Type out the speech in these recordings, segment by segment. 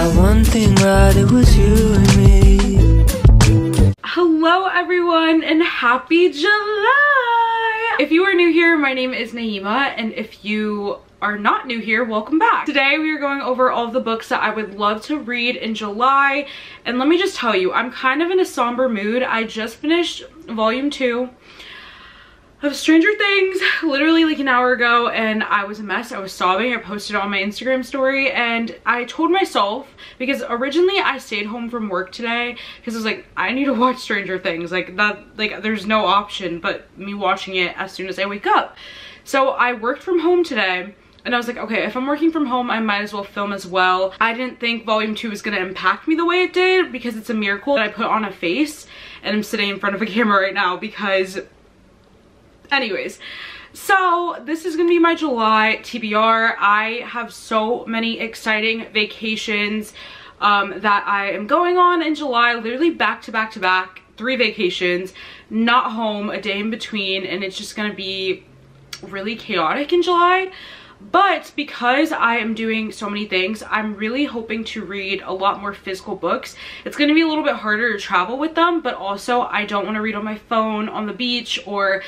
got one thing right, it was you and me. Hello everyone and happy July! If you are new here, my name is Nayeema, and if you are not new here, welcome back. Today we are going over all of the books that I would love to read in July, and let me just tell you, I'm kind of in a somber mood. I just finished volume 2 of Stranger Things literally like an hour ago, and I was a mess. I was sobbing. I posted it on my Instagram story, and I told myself, because originally I stayed home from work today because I was like, I need to watch Stranger Things, like that, like there's no option but me watching it as soon as I wake up. So I worked from home today, and I was like, okay, if I'm working from home, I might as well film as well. I didn't think volume 2 was gonna impact me the way it did, because it's a miracle that I put on a face and I'm sitting in front of a camera right now, because anyways, so this is gonna be my July TBR. I have so many exciting vacations that I am going on in July, literally back to back to back, 3 vacations, not home, a day in between, and it's just gonna be really chaotic in July. But because I am doing so many things, I'm really hoping to read a lot more physical books. It's going to be a little bit harder to travel with them, but also I don't want to read on my phone on the beach or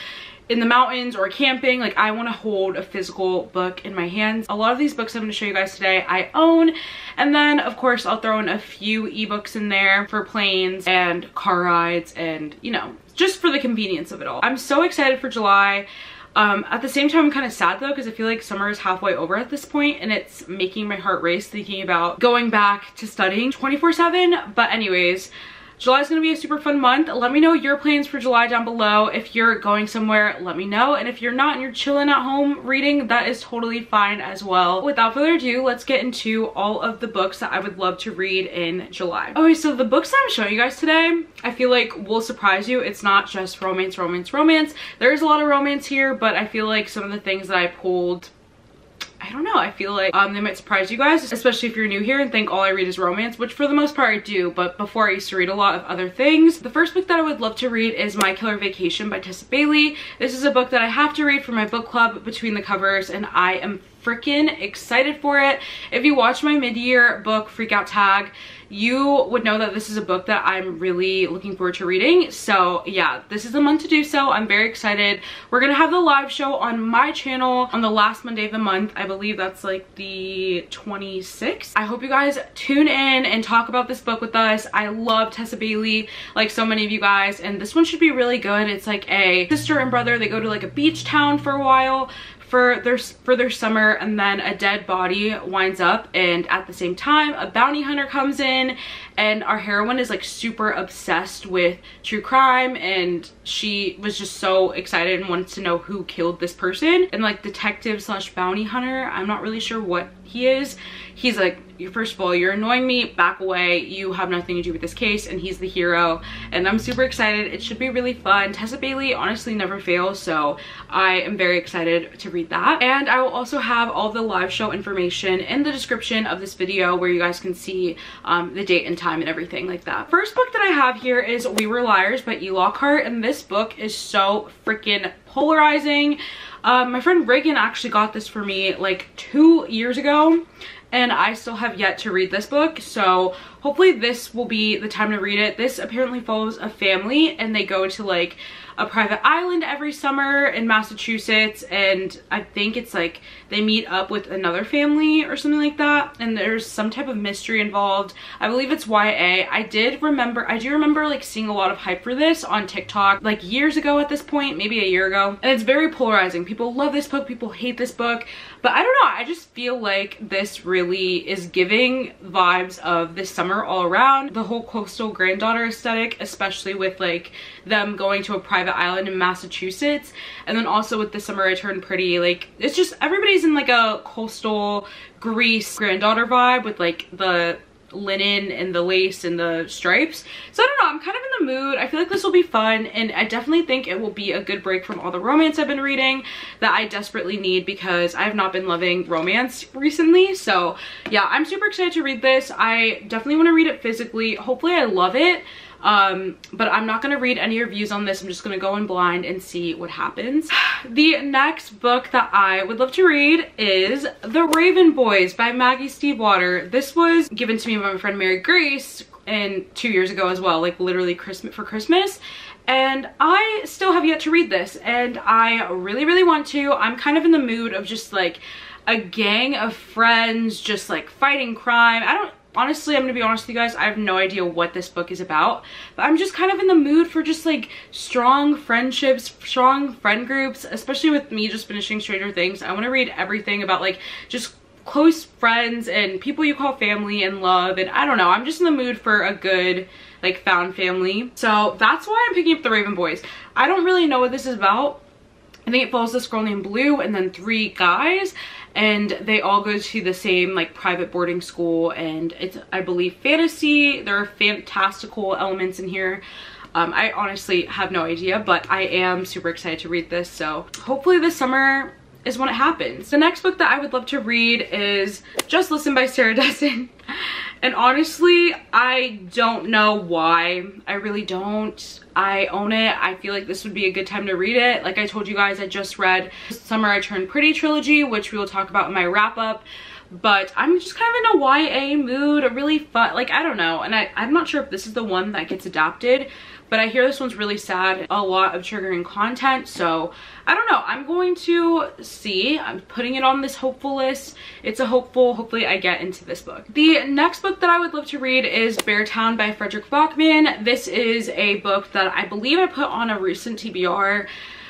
in the mountains or camping. Like, I want to hold a physical book in my hands. A lot of these books I'm going to show you guys today I own, and then of course I'll throw in a few ebooks in there for planes and car rides, and you know, just for the convenience of it all. I'm so excited for July. At the same time, I'm kind of sad though, because I feel like summer is halfway over at this point, and it's making my heart race thinking about going back to studying 24/7. But anyways, July is going to be a super fun month. Let me know your plans for July down below. If you're going somewhere, let me know. And if you're not and you're chilling at home reading, that is totally fine as well. Without further ado, let's get into all of the books that I would love to read in July. Okay, so the books that I'm showing you guys today, I feel like will surprise you. It's not just romance, romance, romance. There is a lot of romance here, but I feel like some of the things that I pulled, I don't know, I feel like they might surprise you guys, especially if you're new here and think all I read is romance, which for the most part I do, but before I used to read a lot of other things. The first book that I would love to read is My Killer Vacation by Tessa Bailey. This is a book that I have to read for my book club Between the Covers, and I am freaking excited for it. If you watch my mid-year book freakout tag, you would know that this is a book that I'm really looking forward to reading. So yeah, this is the month to do so. I'm very excited. We're gonna have the live show on my channel on the last Monday of the month. I believe that's like the 26th. I hope you guys tune in and talk about this book with us. I love Tessa Bailey, like so many of you guys, and this one should be really good. It's like a sister and brother. They go to like a beach town for a while for their summer, and then a dead body winds up, and at the same time a bounty hunter comes in, and our heroine is like super obsessed with true crime, and she was just so excited and wants to know who killed this person. And like detective slash bounty hunter, I'm not really sure what he is. He's like, first of all, you're annoying me, back away, you have nothing to do with this case, and he's the hero. And I'm super excited. It should be really fun. Tessa Bailey honestly never fails, so I am very excited to read that. And I will also have all the live show information in the description of this video, where you guys can see the date and time and everything like that. First book that I have here is We Were Liars by E. Lockhart, and this book is so freaking polarizing. My friend Reagan actually got this for me like 2 years ago, and I still have yet to read this book, so hopefully this will be the time to read it. This apparently follows a family, and they go to like a private island every summer in Massachusetts, and I think it's like they meet up with another family or something like that, and there's some type of mystery involved. I believe it's YA. I do remember like seeing a lot of hype for this on TikTok like years ago at this point, maybe a year ago, and it's very polarizing. People love this book, people hate this book, but I don't know, I just feel like this really is giving vibes of this summer all around. The whole coastal granddaughter aesthetic, especially with like them going to a private island in Massachusetts, and then also with This Summer I Turned Pretty, like it's just everybody's in like a coastal Greece granddaughter vibe with like the linen and the lace and the stripes. So I don't know, I'm kind of in the mood. I feel like this will be fun, and I definitely think it will be a good break from all the romance I've been reading that I desperately need, because I have not been loving romance recently. So yeah, I'm super excited to read this. I definitely want to read it physically. Hopefully I love it. but I'm not going to read any reviews on this. I'm just going to go in blind and see what happens. The next book that I would love to read is The Raven Boys by Maggie Stiefvater. This was given to me by my friend Mary Grace and 2 years ago as well, like literally for Christmas. And I still have yet to read this, and I really want to. I'm kind of in the mood of just like a gang of friends just like fighting crime. Honestly, I'm gonna be honest with you guys, I have no idea what this book is about, but I'm just kind of in the mood for just like strong friendships, strong friend groups, especially with me just finishing Stranger Things. I want to read everything about like just close friends and people you call family and love, and I don't know, I'm just in the mood for a good like found family. So that's why I'm picking up The Raven Boys. I don't really know what this is about. I think it follows this girl named Blue and then 3 guys, and they all go to the same like private boarding school, and it's, I believe, fantasy. There are fantastical elements in here. I honestly have no idea, but I am super excited to read this, so hopefully this summer is when it happens. The next book that I would love to read is Just Listen by Sarah Dessen. And honestly, I don't know why. I really don't. I own it. I feel like this would be a good time to read it. Like I told you guys, I just read Summer I Turned Pretty trilogy, which we will talk about in my wrap up. But I'm just kind of in a YA mood, a really fun, like, I don't know. And I'm not sure if this is the one that gets adapted, but I hear this one's really sad, a lot of triggering content, so I don't know. I'm going to see. I'm putting it on this hopeful list. It's a hopeful, hopefully I get into this book. The next book that I would love to read is Beartown by Fredrik Backman. This is a book that I believe I put on a recent TBR.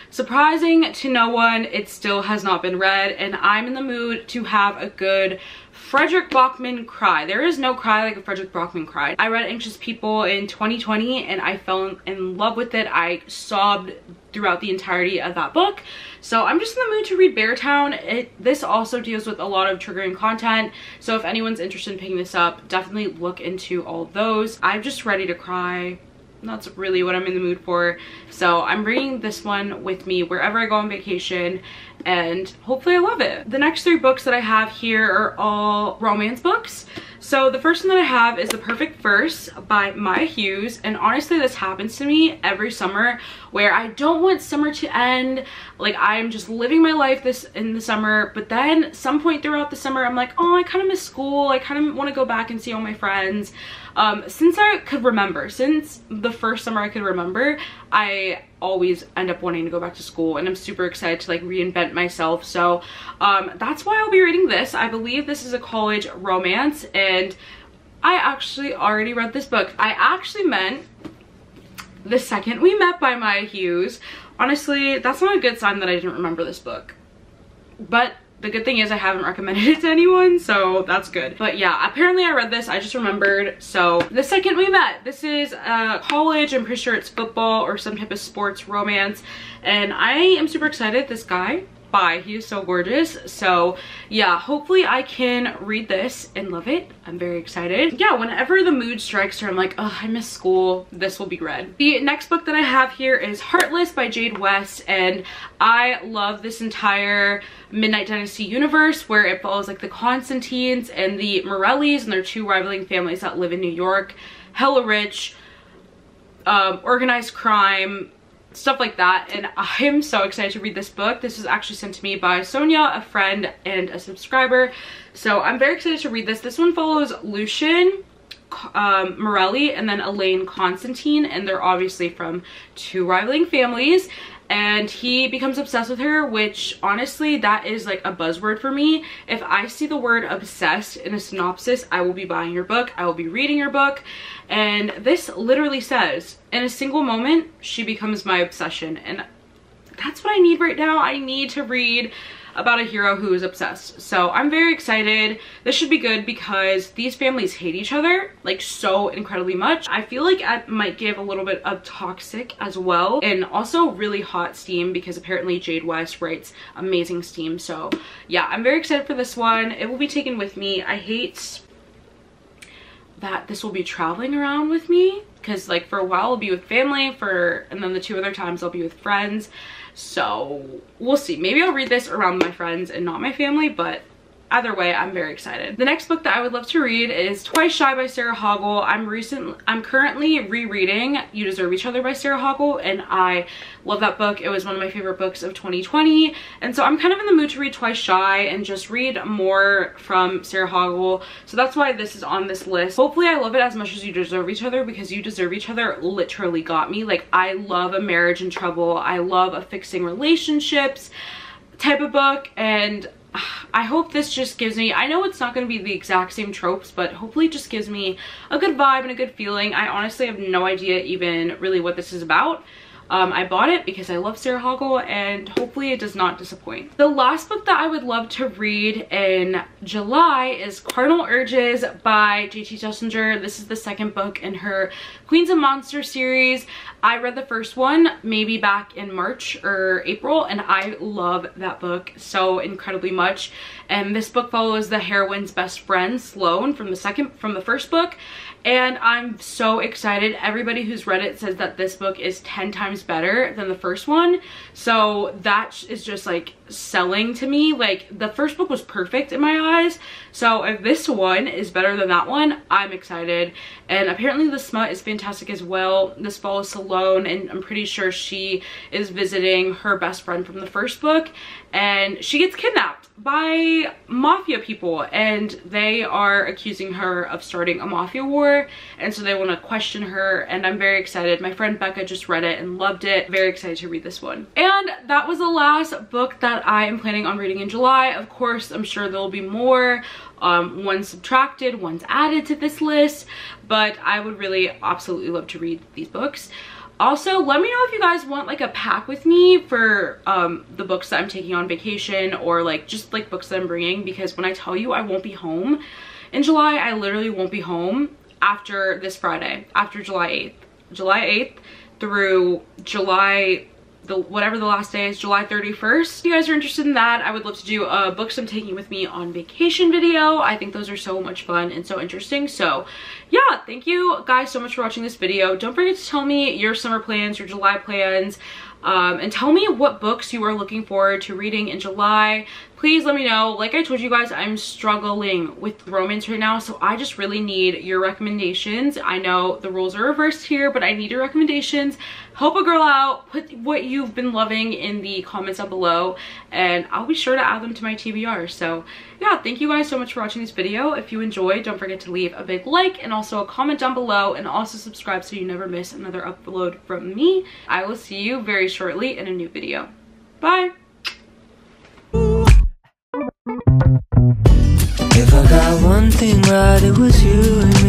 Surprising to no one, it still has not been read, and I'm in the mood to have a good Fredrik Backman cry. There is no cry like a Fredrik Backman cry. I read Anxious People in 2020 and I fell in love with it. I sobbed throughout the entirety of that book. So I'm just in the mood to read Beartown. This also deals with a lot of triggering content. So if anyone's interested in picking this up, definitely look into all of those. I'm just ready to cry. That's really what I'm in the mood for. So I'm bringing this one with me wherever I go on vacation, and hopefully I love it. The next 3 books that I have here are all romance books. So the first one that I have is The Perfect Verse by Maya Hughes, and honestly this happens to me every summer where I don't want summer to end. Like I'm just living my life in the summer, but then some point throughout the summer I'm like, oh, I kind of miss school. I kind of want to go back and see all my friends. Since I could remember, since the first summer I could remember, I always end up wanting to go back to school, and I'm super excited to like reinvent myself. So that's why I'll be reading this. I believe this is a college romance, and I actually already read this book. I actually meant The Second We Met by Maya Hughes. Honestly, that's not a good sign that I didn't remember this book, but the good thing is I haven't recommended it to anyone, so that's good. But yeah, apparently I read this, I just remembered. So The Second We Met, this is college, I'm pretty sure it's football or some type of sports romance, and I am super excited. This guy, he is so gorgeous. So yeah, hopefully I can read this and love it. I'm very excited. Yeah, whenever the mood strikes her, I'm like, oh, I miss school, this will be read. The next book that I have here is Heartless by Jade West, and I love this entire Midnight Dynasty universe where it follows like the Constantines and the Morellis and their 2 rivaling families that live in New York, hella rich, organized crime, stuff like that. And I'm so excited to read this book. This was actually sent to me by Sonia, a friend and a subscriber, so I'm very excited to read this. This one follows Lucian Morelli and then Elaine Constantine, and they're obviously from 2 rivaling families, and he becomes obsessed with her, which honestly that is like a buzzword for me. If I see the word obsessed in a synopsis, I will be buying your book, I will be reading your book. And this literally says, in a single moment she becomes my obsession, and that's what I need right now. I need to read about a hero who is obsessed. So I'm very excited. This should be good because these families hate each other like so incredibly much. I feel like I might give a little bit of toxic as well, and also really hot steam, because apparently Jade West writes amazing steam. So yeah, I'm very excited for this one. It will be taken with me. I hate that this will be traveling around with me, because like for a while I'll be with family, and then the 2 other times I'll be with friends. So we'll see. Maybe I'll read this around my friends and not my family, but either way, I'm very excited. The next book that I would love to read is Twice Shy by Sarah Hoggle. I'm currently rereading You Deserve Each Other by Sarah Hoggle, and I love that book. It was one of my favorite books of 2020, and so I'm kind of in the mood to read Twice Shy and just read more from Sarah Hoggle, so that's why this is on this list. Hopefully I love it as much as You Deserve Each Other, because You Deserve Each Other literally got me. Like, I love a marriage in trouble, I love a fixing relationships type of book, and I hope this just gives me, I know it's not going to be the exact same tropes, but hopefully it just gives me a good vibe and a good feeling. I honestly have no idea even really what this is about. I bought it because I love Sarah Hoggle, and hopefully it does not disappoint. The last book that I would love to read in July is Cardinal Urges by J.T. Schlesinger. This is the second book in her Queens of Monsters series. I read the first one maybe back in March or April, and I love that book so incredibly much. And this book follows the heroine's best friend, Sloane, from the first book. And I'm so excited. Everybody who's read it says that this book is 10 times better than the first one. So that is just like selling to me. Like, the first book was perfect in my eyes. So if this one is better than that one, I'm excited. And apparently the smut is fantastic as well. This follows Sloane, and I'm pretty sure she is visiting her best friend from the first book, and she gets kidnapped by mafia people, and they are accusing her of starting a mafia war, and so they want to question her, and I'm very excited. My friend Becca just read it and loved it. Very excited to read this one. And that was the last book that I am planning on reading in July. Of course, I'm sure there'll be more. One's subtracted, one's added to this list, but I would really absolutely love to read these books. Also, let me know if you guys want like a pack with me for the books that I'm taking on vacation, or like just like books that I'm bringing, because when I tell you I won't be home in July, I literally won't be home after this Friday, after July 8th through July, whatever the last day is, July 31st. If you guys are interested in that, I would love to do a books I'm taking with me on vacation video. I think those are so much fun and so interesting. So yeah, thank you guys so much for watching this video. Don't forget to tell me your summer plans, your July plans, and tell me what books you are looking forward to reading in July. Please let me know. Like I told you guys, I'm struggling with romance right now, so I just really need your recommendations. I know the roles are reversed here, but I need your recommendations. Help a girl out. Put what you've been loving in the comments down below, and I'll be sure to add them to my TBR. So yeah, thank you guys so much for watching this video. If you enjoyed, don't forget to leave a big like and also a comment down below, and also subscribe so you never miss another upload from me. I will see you very shortly in a new video. Bye. If I got one thing right, it was you and